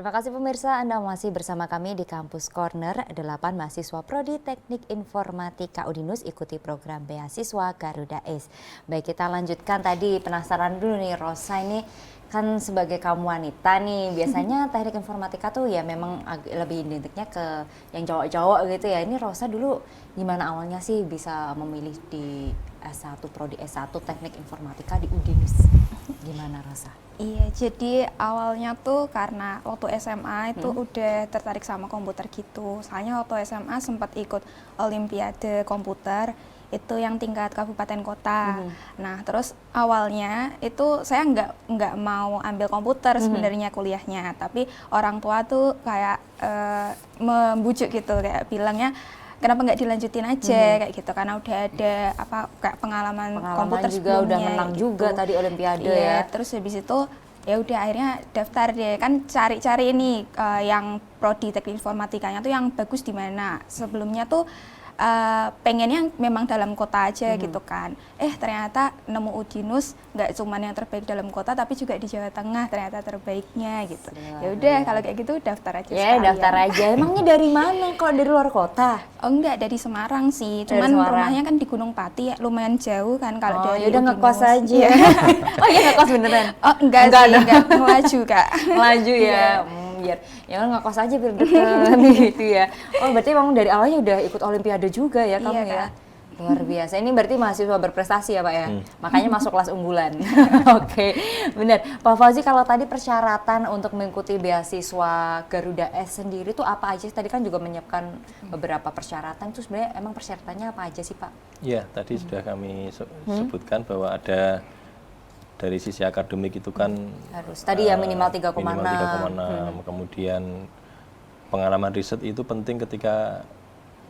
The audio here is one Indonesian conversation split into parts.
Terima kasih pemirsa, Anda masih bersama kami di Kampus Corner. 8 mahasiswa Prodi Teknik Informatika Udinus ikuti program beasiswa Garuda Ace. Baik, kita lanjutkan tadi, penasaran dulu nih Rosa, ini kan sebagai kaum wanita nih, biasanya teknik informatika tuh ya memang lebih identiknya ke yang cowok-cowok gitu ya. Ini Rosa dulu gimana awalnya sih bisa memilih di S1, Prodi S1 Teknik Informatika di Udinus? Gimana Rosa? Iya, jadi awalnya tuh karena waktu SMA itu udah tertarik sama komputer gitu. Soalnya waktu SMA sempat ikut Olimpiade komputer, itu yang tingkat kabupaten kota. Nah, terus awalnya itu saya nggak mau ambil komputer sebenarnya kuliahnya, tapi orang tua tuh kayak membujuk gitu, kayak bilangnya kenapa nggak dilanjutin aja kayak gitu, karena udah ada kayak pengalaman komputer juga sebelumnya, udah menang gitu juga tadi Olimpiade ya. Terus habis itu ya udah akhirnya daftar deh, kan cari-cari ini yang prodi teknik informatikanya tuh yang bagus di mana. Sebelumnya tuh pengennya memang dalam kota aja gitu kan. Ternyata nemu Udinus nggak cuman yang terbaik dalam kota tapi juga di Jawa Tengah ternyata terbaiknya gitu. Ya udah kalau kayak gitu daftar aja sekalian. Daftar aja. Emangnya dari mana kalau dari luar kota? Oh enggak, dari Semarang sih. Cuman Semarang. Rumahnya kan di Gunung Pati ya, lumayan jauh kan kalau dari udah Udinus. ngekos aja. Oh iya ngekos beneran? Oh enggak sih, enggak melaju Kak. Melaju ya. Biar ya ngekos aja biar deket gitu ya. Oh berarti emang dari awalnya udah ikut Olimpiade juga ya kamu ya? Luar biasa. Ini berarti mahasiswa berprestasi ya Pak ya? Makanya masuk kelas unggulan. Oke, benar. Pak Fauzi, kalau tadi persyaratan untuk mengikuti beasiswa Garuda S sendiri tuh apa aja? Tadi kan juga menyiapkan beberapa persyaratan. Itu sebenarnya emang persyaratannya apa aja sih Pak? Iya, tadi sudah kami sebutkan bahwa ada dari sisi akademik itu kan harus tadi ya minimal 3,6. Kemudian pengalaman riset itu penting ketika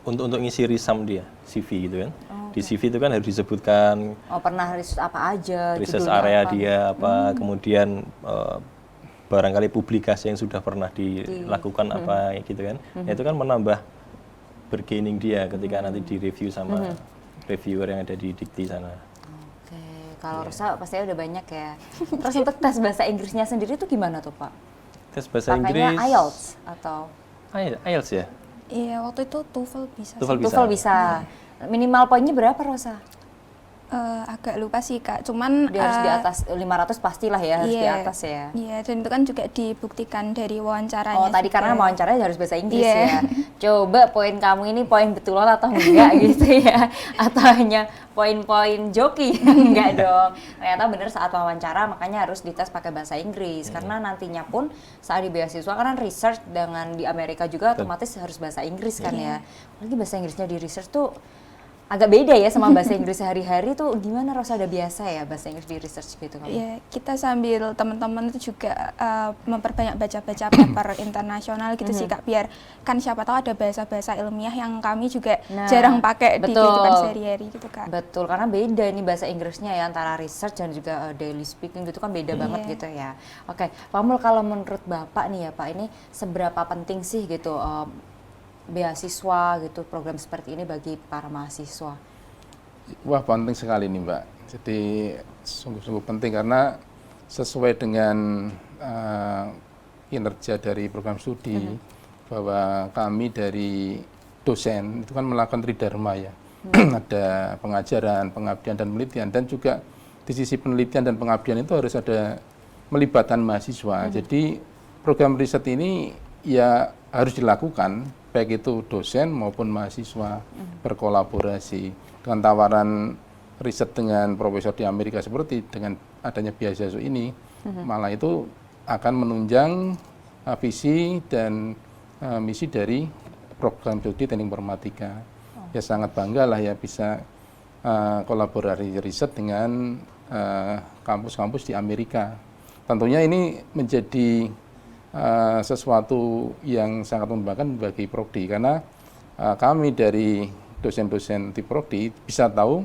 untuk ngisi risam dia, CV gitu kan. Di CV itu kan harus disebutkan pernah riset apa aja, riset area apa. Dia apa, kemudian barangkali publikasi yang sudah pernah dilakukan apa gitu kan. Nah, itu kan menambah bergaining dia ketika nanti direview sama reviewer yang ada di Dikti sana. Kalau Rosa pastinya udah banyak ya. Terus untuk tes bahasa Inggrisnya sendiri tuh gimana tuh Pak? Tes bahasa Inggris IELTS atau? IELTS ya? Iya, waktu itu TOEFL bisa. TOEFL bisa. Minimal poinnya berapa Rosa? Agak lupa sih Kak, cuman dia harus di atas 500 pastilah ya, harus di atas ya. Iya, dan itu kan juga dibuktikan dari wawancaranya. Oh tadi juga. Karena wawancaranya harus bahasa Inggris ya. Coba poin kamu ini poin betulan atau enggak gitu ya, atau hanya poin-poin joki? Enggak dong. Ternyata bener saat wawancara makanya harus dites pakai bahasa Inggris, karena nantinya pun saat di beasiswa kan research dengan di Amerika juga otomatis harus bahasa Inggris kan ya. Apalagi bahasa Inggrisnya di research tuh agak beda ya sama bahasa Inggris sehari-hari. Tuh gimana Rosa, udah biasa ya bahasa Inggris di research gitu kan? Iya, kita sambil teman-teman itu juga memperbanyak baca-baca paper internasional gitu sih Kak, biar kan siapa tahu ada bahasa-bahasa ilmiah yang kami juga jarang pakai di kehidupan sehari-hari gitu Kak. Betul, karena beda ini bahasa Inggrisnya ya antara research dan juga daily speaking gitu kan beda banget gitu ya. Oke, Pak Mul, kalau menurut Bapak nih ya Pak, ini seberapa penting sih gitu beasiswa gitu, program seperti ini bagi para mahasiswa? Wah, penting sekali nih Mbak. Jadi sungguh-sungguh penting karena sesuai dengan kinerja dari program studi bahwa kami dari dosen itu kan melakukan tridharma ya. Ada pengajaran, pengabdian dan penelitian, dan juga di sisi penelitian dan pengabdian itu harus ada melibatkan mahasiswa. Jadi program riset ini ya harus dilakukan baik itu dosen maupun mahasiswa berkolaborasi. Dengan tawaran riset dengan profesor di Amerika seperti dengan adanya beasiswa ini, malah itu akan menunjang visi dan misi dari program studi teknik informatika. Ya sangat bangga lah ya bisa kolaborasi riset dengan kampus-kampus di Amerika. Tentunya ini menjadi sesuatu yang sangat membanggakan bagi Prodi, karena kami dari dosen-dosen di Prodi bisa tahu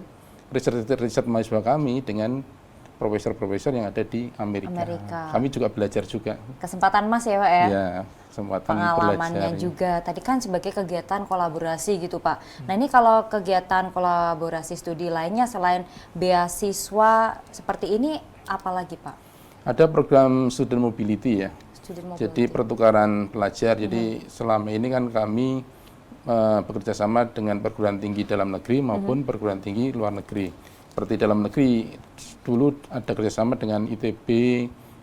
riset mahasiswa kami dengan profesor-profesor yang ada di Amerika. Kami juga belajar juga. Kesempatan Mas ya Pak ya? Ya, kesempatan pengalamannya belajar, juga. Tadi kan sebagai kegiatan kolaborasi gitu Pak. Nah ini kalau kegiatan kolaborasi studi lainnya selain beasiswa seperti ini, apa lagi Pak? Ada program student mobility ya. student Jadi mobility. pertukaran pelajar. Jadi selama ini kan kami bekerja sama dengan perguruan tinggi dalam negeri maupun perguruan tinggi luar negeri. Seperti dalam negeri dulu ada kerjasama dengan ITB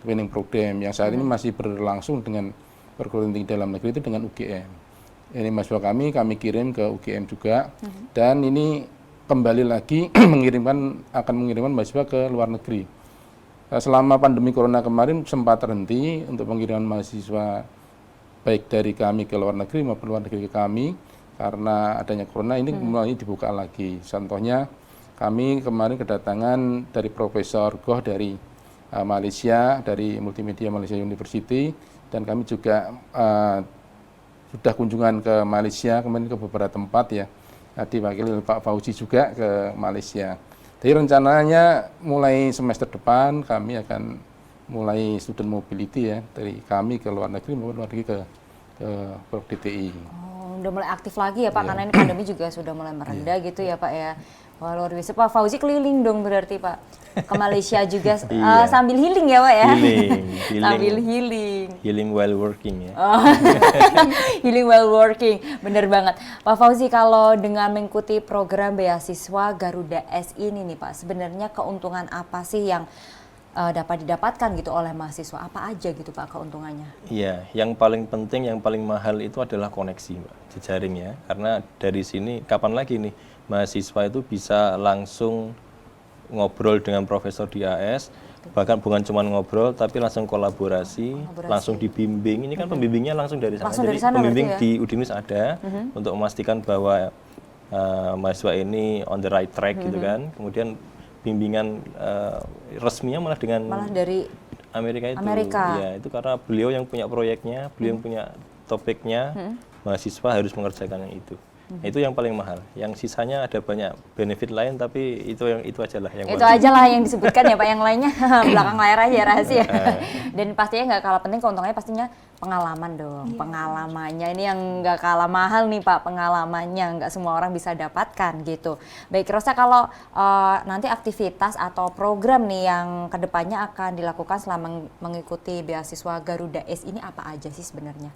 Training Program yang saat ini masih berlangsung dengan perguruan tinggi dalam negeri itu dengan UGM. Ini mahasiswa kami kirim ke UGM juga, dan ini kembali lagi akan mengirimkan mahasiswa ke luar negeri. Selama pandemi corona kemarin sempat terhenti untuk pengiriman mahasiswa baik dari kami ke luar negeri maupun luar negeri ke kami karena adanya corona. Ini mulai dibuka lagi. Contohnya kami kemarin kedatangan dari Profesor Goh dari Malaysia, dari Multimedia Malaysia University, dan kami juga sudah kunjungan ke Malaysia, kemarin ke beberapa tempat ya, diwakili oleh Pak Fauzi juga ke Malaysia. Jadi rencananya mulai semester depan kami akan mulai student mobility ya, dari kami ke luar negeri maupun luar negeri ke Prof DTI. Oh, udah mulai aktif lagi ya Pak, karena ini pandemi juga sudah mulai mereda gitu ya Pak ya. Wah, luar biasa. Pak Fauzi keliling dong berarti Pak. Ke Malaysia juga sambil healing ya Pak ya? Healing. Sambil healing. Healing while working ya. Oh. Healing while working, bener banget. Pak Fauzi, kalau dengan mengikuti program beasiswa Garuda S ini nih Pak, sebenarnya keuntungan apa sih yang dapat didapatkan gitu oleh mahasiswa? Apa aja gitu Pak keuntungannya? Iya, yang paling penting, yang paling mahal itu adalah koneksi, Mbak, jejaring ya. Karena dari sini, kapan lagi nih mahasiswa itu bisa langsung ngobrol dengan profesor di AS, bahkan bukan cuma ngobrol, tapi langsung kolaborasi, langsung dibimbing. Ini kan pembimbingnya langsung dari sana. Langsung Jadi dari sana pembimbing berarti di Udinus ada untuk memastikan bahwa mahasiswa ini on the right track gitu kan. Kemudian bimbingan resminya malah dari Amerika itu. Amerika. Ya, itu karena beliau yang punya proyeknya, beliau yang punya topiknya, mahasiswa harus mengerjakan yang itu. Itu yang paling mahal. Yang sisanya ada banyak benefit lain, tapi itu aja lah yang itu aja lah yang disebutkan ya Pak, yang lainnya belakang layar aja rahasia. Dan pastinya nggak kalah penting, keuntungannya pastinya pengalaman dong. Pengalamannya ini yang nggak kalah mahal nih Pak, pengalamannya nggak semua orang bisa dapatkan gitu. Baik Rosa, kalau nanti aktivitas atau program nih yang kedepannya akan dilakukan selama mengikuti beasiswa Garuda S ini apa aja sih sebenarnya?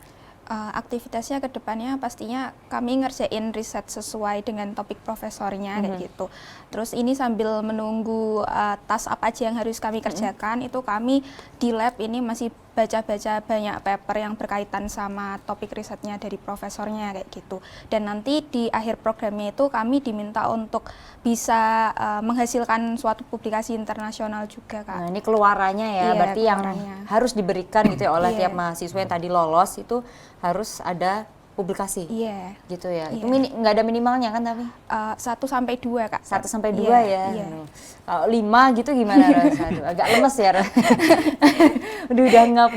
Aktivitasnya ke depannya pastinya kami ngerjain riset sesuai dengan topik profesornya kayak gitu. Terus ini sambil menunggu task apa aja yang harus kami kerjakan, itu kami di lab ini masih baca-baca banyak paper yang berkaitan sama topik risetnya dari profesornya kayak gitu. Dan nanti di akhir programnya itu kami diminta untuk bisa menghasilkan suatu publikasi internasional juga Kak. Nah ini keluarannya ya, Iya, berarti keluarannya. yang harus diberikan gitu ya oleh Iya. tiap mahasiswa yang tadi lolos itu harus ada publikasi. Iya. Gitu ya. Itu Iya. nggak ada minimalnya kan tapi? 1-2 Kak. 1-2 Iya, ya. iya. Kalau 5 gitu gimana Rosa? Aduh, agak lemes ya. udah ngap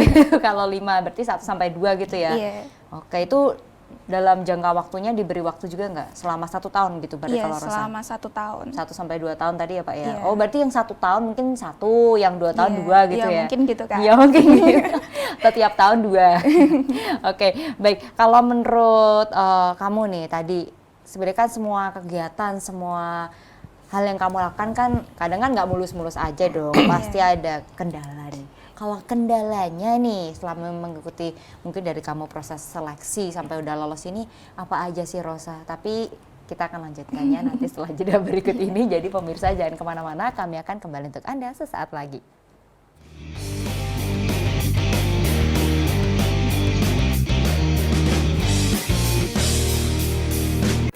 gitu. Kalau 5 berarti 1-2 gitu ya. Iya. Oke, itu dalam jangka waktunya diberi waktu juga nggak? Selama 1 tahun gitu berarti Iya, kalau Rosa? selama 1 tahun. 1-2 tahun tadi ya Pak ya? Iya. Oh berarti yang 1 tahun mungkin 1, yang 2 tahun Iya, 2 gitu iya, ya? mungkin gitu, Kak. Iya mungkin gitu. Atau tiap tahun 2. Oke, baik. Kalau menurut kamu nih tadi, sebenarnya kan semua kegiatan, semua hal yang kamu lakukan kan kadang kan nggak mulus-mulus aja dong. Pasti ada kendala nih. Kalau kendalanya nih selama mengikuti mungkin dari kamu proses seleksi sampai udah lolos ini apa aja sih Rosa? Tapi kita akan lanjutkannya nanti setelah jeda berikut ini. Jadi pemirsa jangan kemana-mana, kami akan kembali untuk Anda sesaat lagi.